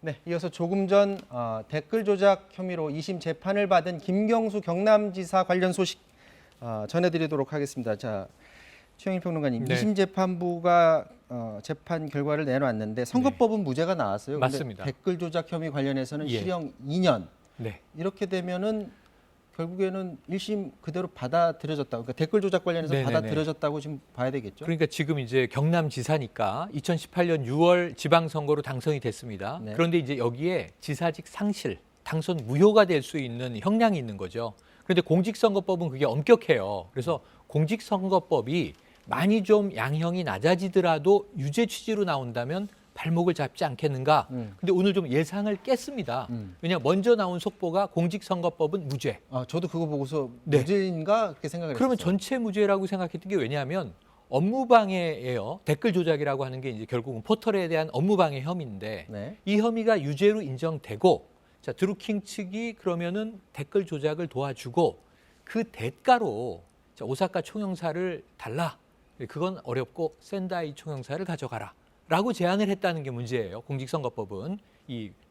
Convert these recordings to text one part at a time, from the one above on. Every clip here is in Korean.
네, 이어서 조금 전 댓글 조작 혐의로 2심 재판을 받은 김경수 경남지사 관련 소식 전해드리도록 하겠습니다. 자, 최영일 평론가님, 네. 2심 재판부가 재판 결과를 내놓았는데 선거법은 무죄가 나왔어요. 근데 맞습니다. 댓글 조작 혐의 관련해서는 예. 실형 2년. 네. 이렇게 되면은 결국에는 1심 그대로 받아들여졌다. 그러니까 댓글 조작 관련해서 네네네. 받아들여졌다고 지금 봐야 되겠죠? 그러니까 지금 이제 경남지사니까 2018년 6월 지방선거로 당선이 됐습니다. 네. 그런데 이제 여기에 지사직 상실, 당선 무효가 될 수 있는 형량이 있는 거죠. 그런데 공직선거법은 그게 엄격해요. 그래서 공직선거법이 많이 좀 양형이 낮아지더라도 유죄 취지로 나온다면 발목을 잡지 않겠는가. 근데 오늘 좀 예상을 깼습니다. 왜냐하면 먼저 나온 속보가 공직선거법은 무죄. 저도 그거 보고서 네. 무죄인가 그렇게 생각을 그러면 했어요. 전체 무죄라고 생각했던 게 왜냐하면 업무방해예요. 댓글 조작이라고 하는 게 이제 결국은 포털에 대한 업무방해 혐의인데 네. 이 혐의가 유죄로 인정되고 자 드루킹 측이 그러면은 댓글 조작을 도와주고 그 대가로 자, 오사카 총영사를 달라. 그건 어렵고 센다이 총영사를 가져가라. 라고 제안을 했다는 게 문제예요. 공직선거법은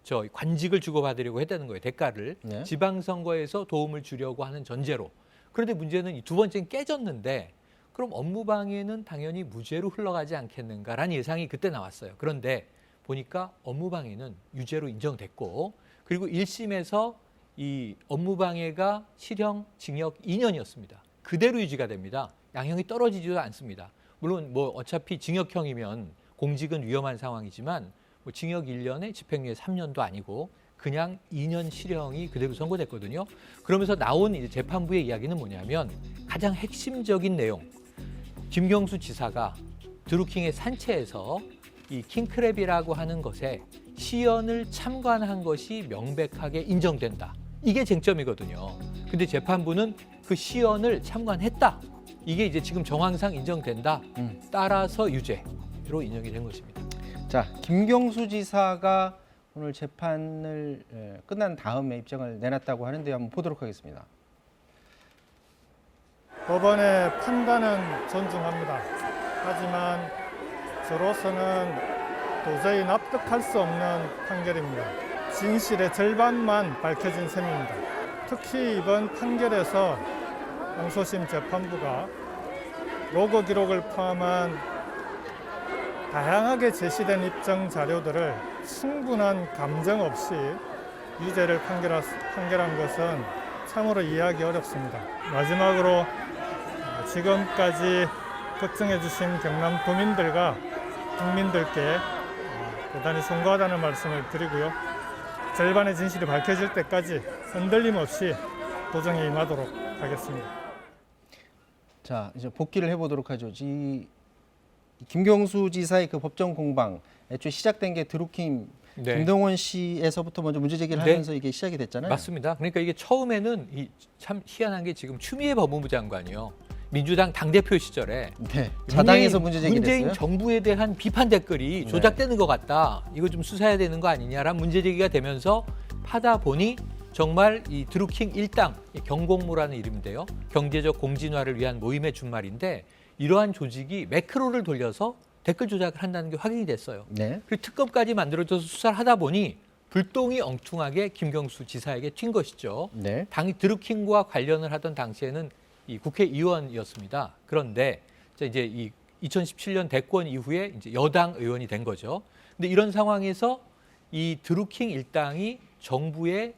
저 관직을 주고받으려고 했다는 거예요. 대가를 네. 지방선거에서 도움을 주려고 하는 전제로. 그런데 문제는 이 두 번째는 깨졌는데 그럼 업무방해는 당연히 무죄로 흘러가지 않겠는가라는 예상이 그때 나왔어요. 그런데 보니까 업무방해는 유죄로 인정됐고 그리고 1심에서 이 업무방해가 실형 징역 2년이었습니다. 그대로 유지가 됩니다. 양형이 떨어지지도 않습니다. 물론 뭐 어차피 징역형이면 공직은 위험한 상황이지만 뭐 징역 1년에 집행유예 3년도 아니고 그냥 2년 실형이 그대로 선고됐거든요. 그러면서 나온 이제 재판부의 이야기는 뭐냐면 가장 핵심적인 내용. 김경수 지사가 드루킹의 산채에서 이 킹크랩이라고 하는 것에 시연을 참관한 것이 명백하게 인정된다. 이게 쟁점이거든요. 근데 재판부는 그 시연을 참관했다. 이게 이제 지금 정황상 인정된다. 따라서 유죄로 인정이 된 것입니다. 자, 김경수 지사가 오늘 재판을 끝난 다음에 입장을 내놨다고 하는데 한번 보도록 하겠습니다. 법원의 판단은 존중합니다. 하지만 저로서는 도저히 납득할 수 없는 판결입니다. 진실의 절반만 밝혀진 셈입니다. 특히 이번 판결에서 항소심 재판부가 로그 기록을 포함한 다양하게 제시된 입증 자료들을 충분한 감정 없이 유죄를 판결한 것은 참으로 이해하기 어렵습니다. 마지막으로 지금까지 걱정해 주신 경남 도민들과 국민들께 대단히 송구하다는 말씀을 드리고요. 절반의 진실이 밝혀질 때까지 흔들림 없이 도정에 임하도록 하겠습니다. 자, 이제 복귀를 해보도록 하죠. 김경수 지사의 그 법정 공방, 애초에 시작된 게 드루킹 네. 김동원 씨에서부터 먼저 문제 제기를 네. 하면서 이게 시작이 됐잖아요. 맞습니다. 그러니까 이게 처음에는 참 희한한 게 지금 추미애 법무부 장관이요. 민주당 당대표 시절에 네, 자당에서 문제 제기를 문재인 했어요. 정부에 대한 비판 댓글이 조작되는 것 같다. 이거 좀 수사해야 되는 거 아니냐라는 문제 제기가 되면서 파다 보니 정말 이 드루킹 일당 경공모라는 이름인데요. 경제적 공진화를 위한 모임의 준말인데 이러한 조직이 매크로를 돌려서 댓글 조작을 한다는 게 확인이 됐어요. 네. 그리고 특검까지 만들어져서 수사를 하다 보니 불똥이 엉뚱하게 김경수 지사에게 튄 것이죠. 네. 당이 드루킹과 관련을 하던 당시에는 이 국회의원이었습니다. 그런데 이제 이 2017년 대권 이후에 이제 여당 의원이 된 거죠. 근데 이런 상황에서 이 드루킹 일당이 정부의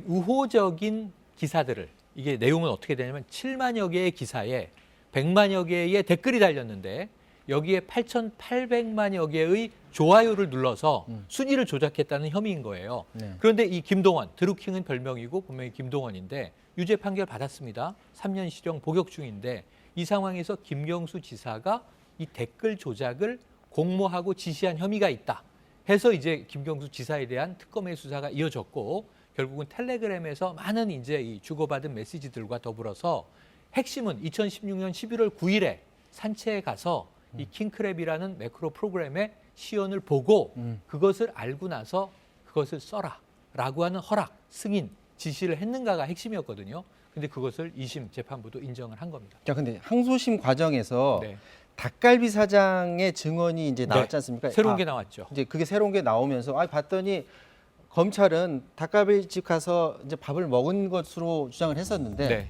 우호적인 기사들을 이게 내용은 어떻게 되냐면 7만여 개의 기사에 100만여 개의 댓글이 달렸는데 여기에 8,800만여 개의 좋아요를 눌러서 순위를 조작했다는 혐의인 거예요. 네. 그런데 이 김동원, 드루킹은 별명이고 본명이 김동원인데 유죄 판결 받았습니다. 3년 실형 복역 중인데 이 상황에서 김경수 지사가 이 댓글 조작을 공모하고 지시한 혐의가 있다. 해서 이제 김경수 지사에 대한 특검의 수사가 이어졌고 결국은 텔레그램에서 많은 이제 이 주고받은 메시지들과 더불어서 핵심은 2016년 11월 9일에 산채에 가서 이 킹크랩이라는 매크로 프로그램의 시연을 보고 그것을 알고 나서 그것을 써라라고 하는 허락, 승인, 지시를 했는가가 핵심이었거든요. 근데 그것을 2심 재판부도 인정을 한 겁니다. 자, 근데 항소심 과정에서 네. 닭갈비 사장의 증언이 이제 나왔지 네. 않습니까? 새로운 게 나왔죠. 이제 그게 새로운 게 나오면서 봤더니 검찰은 닭갈비집 가서 이제 밥을 먹은 것으로 주장을 했었는데 네.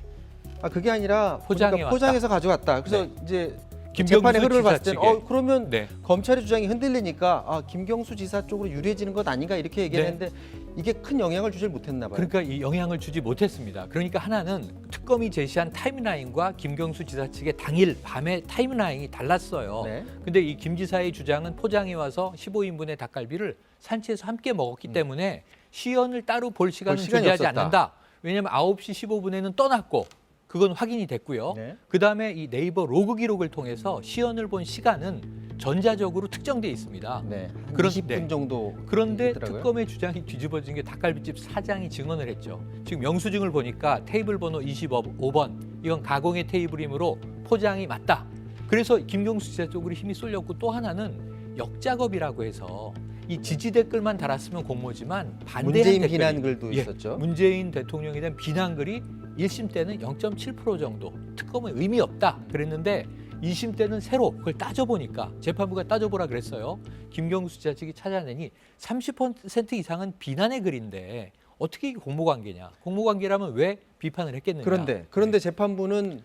그게 아니라 포장해 보니까 포장해서 가져갔다. 그래서 네. 이제 김경수 재판의 흐름을 지사 봤을 때는 측에. 그러면 네. 검찰의 주장이 흔들리니까 김경수 지사 쪽으로 유리해지는 것 아닌가 이렇게 얘기를 네. 했는데 이게 큰 영향을 주질 못했나 봐요. 그러니까 이 영향을 주지 못했습니다. 그러니까 하나는 특검이 제시한 타임라인과 김경수 지사 측의 당일 밤의 타임라인이 달랐어요. 네. 근데 이 김 지사의 주장은 포장해 와서 15인분의 닭갈비를 산치에서 함께 먹었기 때문에 시연을 따로 볼 시간은 시간이 존재하지 없었다. 않는다. 왜냐하면 9시 15분에는 떠났고 그건 확인이 됐고요. 네. 그다음에 이 네이버 로그 기록을 통해서 시연을 본 시간은 전자적으로 특정돼 있습니다. 네. 한 그런- 20분 네. 정도 그런데 있더라고요. 특검의 주장이 뒤집어진 게 닭갈비집 사장이 증언을 했죠. 지금 영수증을 보니까 테이블 번호 25번 이건 가공의 테이블이므로 포장이 맞다. 그래서 김경수 지사 쪽으로 힘이 쏠렸고 또 하나는 역작업이라고 해서 이 지지 댓글만 달았으면 공모지만 반대한 문재인 댓글이 비난 글도 예, 있었죠. 문재인 대통령에 대한 비난 글이 1심 때는 0.7% 정도 특검은 의미 없다 그랬는데 2심 때는 새로 그걸 따져보니까 재판부가 따져보라 그랬어요. 김경수 지사 측이 찾아내니 30% 이상은 비난의 글인데 어떻게 이게 공모관계냐. 공모관계라면 왜 비판을 했겠느냐. 그런데 재판부는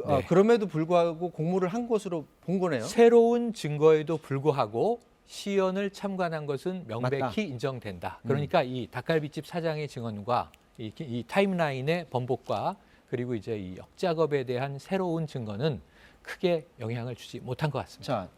네. 그럼에도 불구하고 공모를 한 것으로 본 거네요. 새로운 증거에도 불구하고 시연을 참관한 것은 명백히 맞다. 인정된다. 그러니까 이 닭갈비집 사장의 증언과 이 타임라인의 번복과 그리고 이제 이 역작업에 대한 새로운 증거는 크게 영향을 주지 못한 것 같습니다. 자,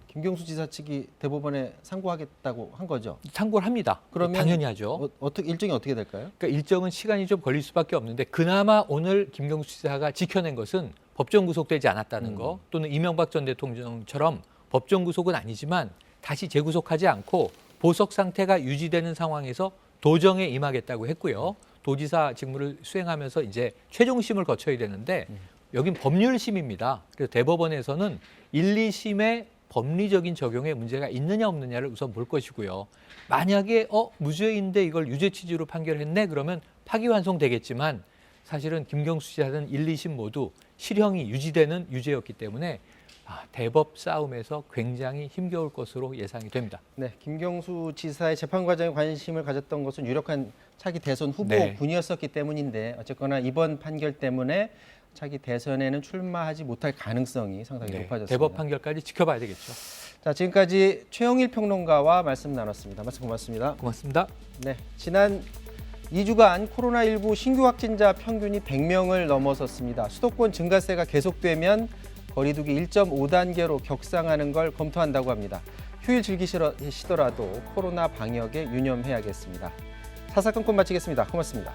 김경수 지사 측이 대법원에 상고하겠다고 한 거죠. 상고를 합니다. 그러면 당연히 하죠. 어떻게 일정이 어떻게 될까요? 그러니까 일정은 시간이 좀 걸릴 수밖에 없는데 그나마 오늘 김경수 지사가 지켜낸 것은 법정 구속되지 않았다는 거 또는 이명박 전 대통령처럼 법정 구속은 아니지만 다시 재구속하지 않고 보석 상태가 유지되는 상황에서 도정에 임하겠다고 했고요. 도지사 직무를 수행하면서 이제 최종심을 거쳐야 되는데 여긴 법률심입니다. 그래서 대법원에서는 1, 2심의 법리적인 적용에 문제가 있느냐 없느냐를 우선 볼 것이고요. 만약에 무죄인데 이걸 유죄 취지로 판결했네 그러면 파기환송되겠지만 사실은 김경수 지사는 1, 2심 모두 실형이 유지되는 유죄였기 때문에 대법 싸움에서 굉장히 힘겨울 것으로 예상이 됩니다. 네, 김경수 지사의 재판 과정에 관심을 가졌던 것은 유력한 차기 대선 네. 후보군이었었기 때문인데 어쨌거나 이번 판결 때문에 차기 대선에는 출마하지 못할 가능성이 상당히 높아졌습니다. 대법 판결까지 지켜봐야 되겠죠. 자, 지금까지 최영일 평론가와 말씀 나눴습니다. 말씀 고맙습니다. 고맙습니다. 네, 지난 2주간 코로나19 신규 확진자 평균이 100명을 넘어섰습니다. 수도권 증가세가 계속되면 거리두기 1.5단계로 격상하는 걸 검토한다고 합니다. 휴일 즐기시더라도 코로나 방역에 유념해야겠습니다. 사사건건 마치겠습니다. 고맙습니다.